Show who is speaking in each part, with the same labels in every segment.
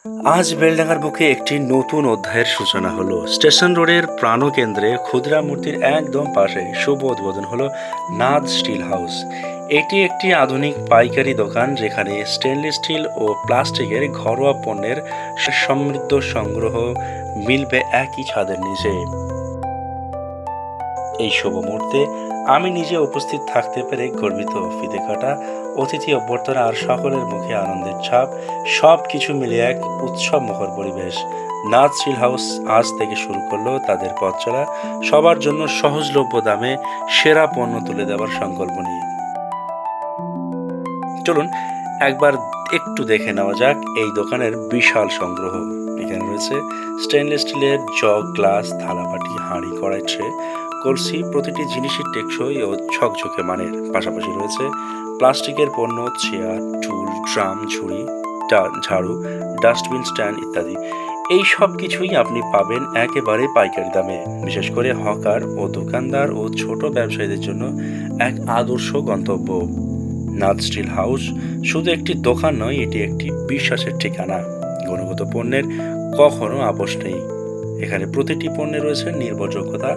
Speaker 1: আজ বেলডাঙ্গার বুকে একটি নতুন অধ্যায়ের সূচনা হলো। স্টেশন রোডের প্রাণকেন্দ্রে ক্ষুদ্রা মূর্তির একদম পাশে শুভ উদ্বোধন হলো নাদ স্টিল হাউস। এটি একটি আধুনিক পাইকারি দোকান যেখানে স্টেনলেস স্টিল ও প্লাস্টিকের ঘরোয়া পণ্যের সমৃদ্ধ সংগ্রহ মিলবে একই ছাদের নিচে। এই শুভ মুহূর্তে আমি নিজে উপস্থিত থাকতে পেরে গর্বিত। ফিতে কাটা, অতিথি অভ্যর্থনা আর সকলের মুখে আনন্দের ছাপ, সব কিছু মিলিয়ে এক উৎসব মুখর পরিবেশ। নাথ স্টিল হাউস আজ থেকে শুরু করলো তাদের পথ চলা, সবার জন্য সহজলভ্য দামে সেরা পণ্য তুলে দেওয়ার সংকল্প নিয়ে। চলুন একবার একটু দেখে নেওয়া যাক এই দোকানের বিশাল সংগ্রহ। এখানে রয়েছে স্টেনলেস স্টিলের জগ, গ্লাস, থালাবাটি, হাঁড়ি, কড়াই, ট্রে, কলসি, প্রতিটি জিনিসই টেকসই ও ঝকঝকে মানের। পাশাপাশি রয়েছে প্লাস্টিকের পণ্য, চেয়ার, টুল, ড্রাম, ঝুড়ি, ঝাড়ু, ডাস্টবিন, স্ট্যান্ড ইত্যাদি। এই সব কিছুই আপনি পাবেন একেবারে পাইকারি দামে। বিশেষ করে হকার ও দোকানদার ও ছোট ব্যবসায়ীদের জন্য এক আদর্শ গন্তব্য। নাথ স্টিল হাউস শুধু একটি দোকান নয়, এটি একটি বিশ্বাসের ঠিকানা। গুণগত পণ্যের কখনো আপোষ নেই। এখানে প্রতিটি পণ্যে রয়েছে নির্ভরযোগ্যতা,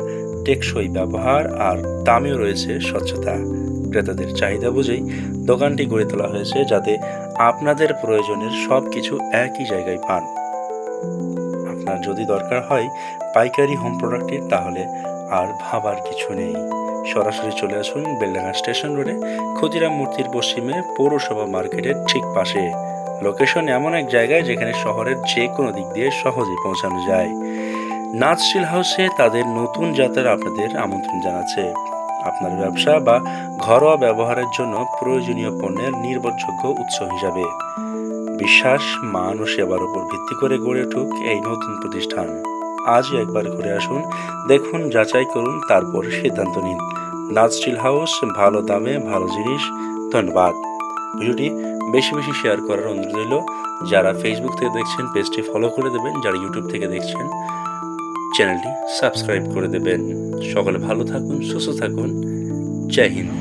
Speaker 1: টেকসই ব্যবহার আর দামেও রয়েছে স্বচ্ছতা। ক্রেতাদের চাহিদা বুঝেই দোকানটি গড়ে তোলা হয়েছে যাতে আপনাদের প্রয়োজনের সব কিছু একই জায়গায় পান। আপনার যদি দরকার হয় পাইকারি হোম প্রোডাক্টের, তাহলে আর ভাবার কিছু নেই। সরাসরি চলে আসুন বেলডাঙ্গা স্টেশন রোডে, ক্ষুদিরাম মূর্তির পশ্চিমে পৌরসভা মার্কেটের ঠিক পাশে। লোকেশন এমন এক জায়গায় যেখানে শহরের যে কোনো দিক দিয়ে সহজে পৌঁছানো যায়। নাথ স্টিল হাউসে তাদের নতুন যাত্রার আপনাদের আমন্ত্রণ জানাচ্ছে। আপনার ব্যবসা বা ঘরোয়া ব্যবহারের জন্য প্রয়োজনীয় পণ্যের নির্ভরযোগ্য উৎস হিসাবে। বিশ্বাস, মান ও সেবার উপর ভিত্তি করে গড়ে উঠুক এই নতুন প্রতিষ্ঠান। আজই একবার ঘুরে আসুন, দেখুন, যাচাই করুন, তারপর সিদ্ধান্ত নিন। নাথ স্টিল হাউস, ভালো দামে ভালো জিনিস। ধন্যবাদ। ভিডিওটি বেশি বেশি শেয়ার করার অনুরোধ রইল। যারা ফেসবুক থেকে দেখছেন পেজটি ফলো করে দেবেন, যারা ইউটিউব থেকে দেখছেন চ্যানেলটি সাবস্ক্রাইব করে দেবেন। সকলে ভালো থাকুন, সুস্থ থাকুন। জয় হিন্দ।